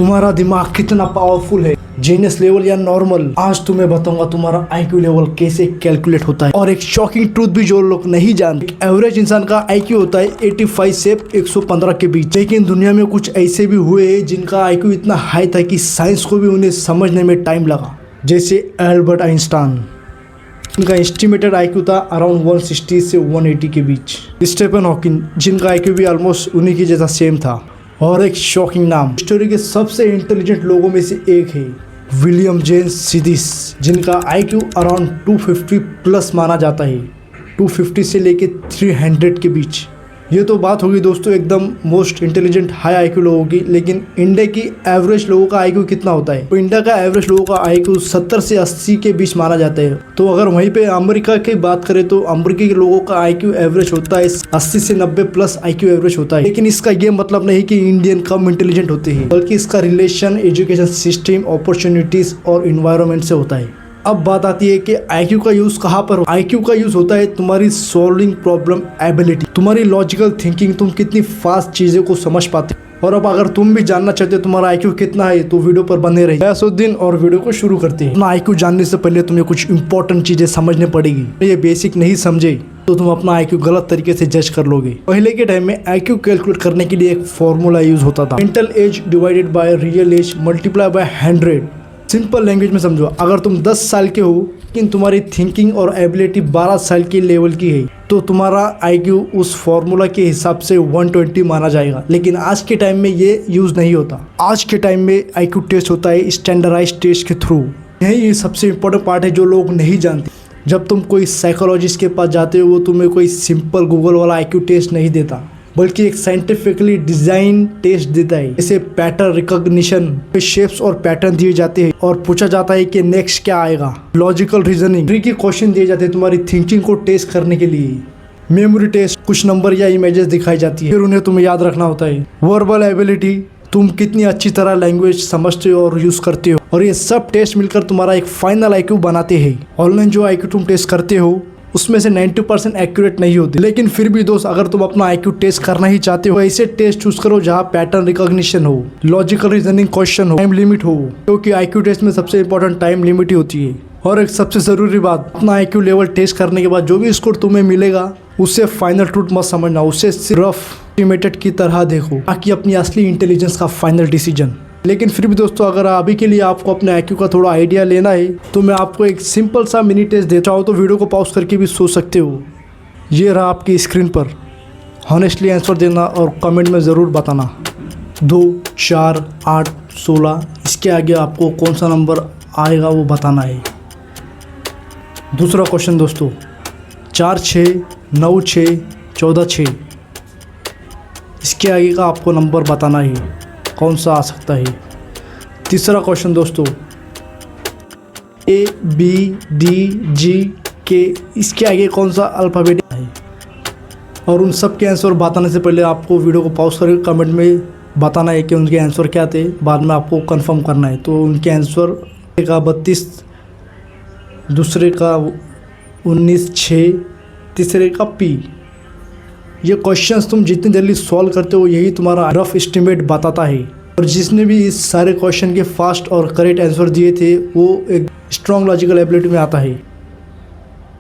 तुम्हारा दिमाग कितना पावरफुल है, जीनियस लेवल या नॉर्मल। आज तुम्हें बताऊंगा तुम्हारा आईक्यू लेवल कैसे कैलकुलेट होता है। और एक शॉकिंग ट्रूथ भी जो लोग नहीं जानते, एवरेज इंसान का आईक्यू होता है 85 से 115 के बीच। लेकिन दुनिया में कुछ ऐसे भी हुए हैं जिनका आईक्यू इतना हाई था कि साइंस को भी उन्हें समझने में टाइम लगा, जैसे एल्बर्ट आइंस्टाइन। इनका एस्टिमेटेड आईक्यू था अराउंड 160 से 180 के बीच। स्टीफन हॉकिंग, जिनका आईक्यू भी ऑलमोस्ट उन्हीं की जैसा सेम था। और एक शॉकिंग नाम, हिस्टोरी के सबसे इंटेलिजेंट लोगों में से एक है विलियम जेम्स सिदिस, जिनका आईक्यू अराउंड 250 प्लस माना जाता है, 250 से लेके 300 के बीच। ये तो बात होगी दोस्तों एकदम मोस्ट इंटेलिजेंट हाई आईक्यू लोगों की। लेकिन इंडिया की एवरेज लोगों का आईक्यू कितना होता है? तो इंडिया का एवरेज लोगों का आईक्यू 70 से 80 के बीच माना जाता है। तो अगर वहीं पे अमेरिका की बात करें तो अमेरिका के लोगों का आईक्यू एवरेज होता है 80 से 90 प्लस आईक्यू एवरेज होता है। लेकिन इसका ये मतलब नहीं कि इंडियन कम इंटेलिजेंट होते हैं, बल्कि इसका रिलेशन एजुकेशन सिस्टम, अपॉर्चुनिटीज और इन्वायरमेंट से होता है। अब बात आती है कि आईक्यू का यूज कहाँ पर हो। आईक्यू का यूज होता है तुम्हारी सॉल्विंग प्रॉब्लम एबिलिटी, तुम्हारी लॉजिकल थिंकिंग, तुम कितनी फास्ट चीजों को समझ पाते हो। और अब अगर तुम भी जानना चाहते हो तुम्हारा आईक्यू कितना है तो वीडियो पर बने रहिए। असुद्दीन और वीडियो को शुरू करते हैं। अपना आईक्यू जानने से पहले तुम्हें कुछ इंपॉर्टेंट चीजें समझने पड़ेगी। ये बेसिक नहीं समझे तो तुम अपना आईक्यू गलत तरीके से जज कर लोगे। पहले के टाइम में आईक्यू कैलकुलेट करने के लिए एक फॉर्मूला यूज होता था, mental age divided by real age multiply by 100। Simple language में समझो, अगर तुम 10 साल के हो लेकिन तुम्हारी थिंकिंग और एबिलिटी 12 साल के लेवल की है तो तुम्हारा आईक्यू उस फॉर्मूला के हिसाब से 120 माना जाएगा। लेकिन आज के टाइम में ये यूज नहीं होता। आज के टाइम में आईक्यू टेस्ट होता है स्टैंडर्डाइज्ड टेस्ट के थ्रू। यही सबसे इम्पोर्टेंट पार्ट है जो लोग नहीं जानते। जब तुम कोई साइकोलॉजिस्ट के पास जाते हो वो तुम्हें कोई सिंपल गूगल वाला आईक्यू टेस्ट नहीं देता, बल्कि एक साइंटिफिकली डिजाइन टेस्ट देता है। जैसे पैटर्न रिकॉग्निशन में शेप्स और पैटर्न दिए जाते हैं और पूछा जाता है कि नेक्स्ट क्या आएगा। लॉजिकल रीजनिंग, ट्रिकी क्वेश्चन दिए जाते हैं तुम्हारी थिंकिंग को टेस्ट करने के लिए। मेमोरी टेस्ट, कुछ नंबर या इमेजेस दिखाई जाती है, फिर उन्हें तुम्हें याद रखना होता है। वर्बल एबिलिटी, तुम कितनी अच्छी तरह लैंग्वेज समझते हो और यूज करते हो। और ये सब टेस्ट मिलकर तुम्हारा एक फाइनल आईक्यू बनाते हैं। ऑनलाइन जो आईक्यू तुम टेस्ट करते हो उसमें से 90% एक्यूरेट नहीं होती। लेकिन फिर भी दोस्त, अगर तुम अपना आईक्यू टेस्ट करना ही चाहते हो ऐसे टेस्ट चूज करो जहाँ पैटर्न रिकॉग्निशन हो, लॉजिकल रीजनिंग क्वेश्चन हो, टाइम लिमिट हो, क्योंकि आईक्यू टेस्ट में सबसे इंपॉर्टेंट टाइम लिमिट ही होती है। और एक सबसे जरूरी बात, अपना आईक्यू लेवल टेस्ट करने के बाद जो भी स्कोर तुम्हें मिलेगा उससे फाइनल ट्रूथ मत समझना, उससे सिर्फ एस्टिमेटेड की तरह देखो, ताकि अपनी असली इंटेलिजेंस का फाइनल डिसीजन। लेकिन फिर भी दोस्तों, अगर अभी के लिए आपको अपने आईक्यू का थोड़ा आइडिया लेना है तो मैं आपको एक सिंपल सा मिनी टेस्ट देता हूँ, तो वीडियो को पॉज करके भी सोच सकते हो। ये रहा आपकी स्क्रीन पर। हॉनेस्टली आंसर देना और कमेंट में ज़रूर बताना। 2, 4, 8, 16, इसके आगे आपको कौन सा नंबर आएगा वो बताना है। दूसरा क्वेश्चन दोस्तों, 4, 6, 9, 6, 14, 6, इसके आगे का आपको नंबर बताना है कौन सा आ सकता है। तीसरा क्वेश्चन दोस्तों, ABDGK, इसके आगे कौन सा अल्फ़ाबेट है। और उन सब के आंसर बताने से पहले आपको वीडियो को पॉज करके कमेंट में बताना है कि उनके आंसर क्या थे। बाद में आपको कंफर्म करना है। तो उनके आंसर का 32, दूसरे का 19, 6, तीसरे का P। ये क्वेश्चंस तुम जितनी जल्दी सॉल्व करते हो यही तुम्हारा रफ एस्टिमेट बताता है। और जिसने भी इस सारे क्वेश्चन के फास्ट और करेक्ट आंसर दिए थे वो एक स्ट्रॉन्ग लॉजिकल एबिलिटी में आता है।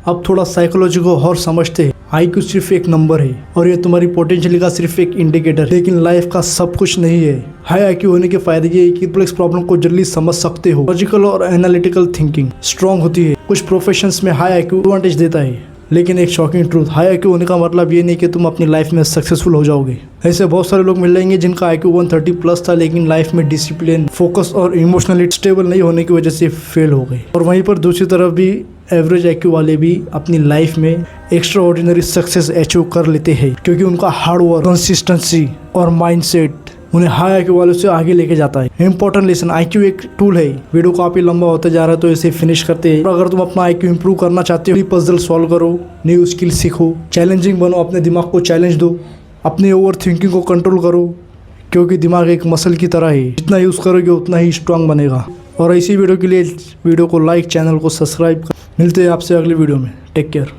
अब थोड़ा साइकोलॉजी को और समझते हैं। आईक्यू सिर्फ एक नंबर है और ये तुम्हारी पोटेंशियल का सिर्फ एक इंडिकेटर, लेकिन लाइफ का सब कुछ नहीं है। हाई आईक्यू होने के फायदे ये है कि कॉम्प्लेक्स प्रॉब्लम को जल्दी समझ सकते हो, लॉजिकल और एनालिटिकल थिंकिंग स्ट्रॉन्ग होती है। कुछ प्रोफेशंस में हाई आईक्यू एडवांटेज देता है। लेकिन एक शॉकिंग ट्रूथ, हाई आईक्यू होने का मतलब ये नहीं कि तुम अपनी लाइफ में सक्सेसफुल हो जाओगे। ऐसे बहुत सारे लोग मिल जाएंगे जिनका आईक्यू 130 प्लस था, लेकिन लाइफ में डिसिप्लिन, फोकस और इमोशनली स्टेबल नहीं होने की वजह से फेल हो गए। और वहीं पर दूसरी तरफ भी एवरेज आईक्यू वाले भी अपनी लाइफ में एक्स्ट्रा ऑर्डिनरी सक्सेस अचीव कर लेते हैं, क्योंकि उनका हार्ड वर्क, कंसिस्टेंसी और माइंडसेट उन्हें हाई आईक्यू वालों से आगे लेके जाता है। इंपॉर्टेंट लेसन, आईक्यू एक टूल है। वीडियो काफी लंबा होता जा रहा है तो इसे फिनिश करते हैं। और अगर तुम अपना आईक्यू इंप्रूव करना चाहते हो, पजल सॉल्व करो, न्यू स्किल सीखो, चैलेंजिंग बनो, अपने दिमाग को चैलेंज दो, अपने ओवर थिंकिंग को कंट्रोल करो, क्योंकि दिमाग एक मसल की तरह है, जितना यूज करोगे उतना ही स्ट्रांग बनेगा। और ऐसी वीडियो के लिए वीडियो को लाइक, चैनल को सब्सक्राइब कर। मिलते हैं आपसे अगली वीडियो में। Take care.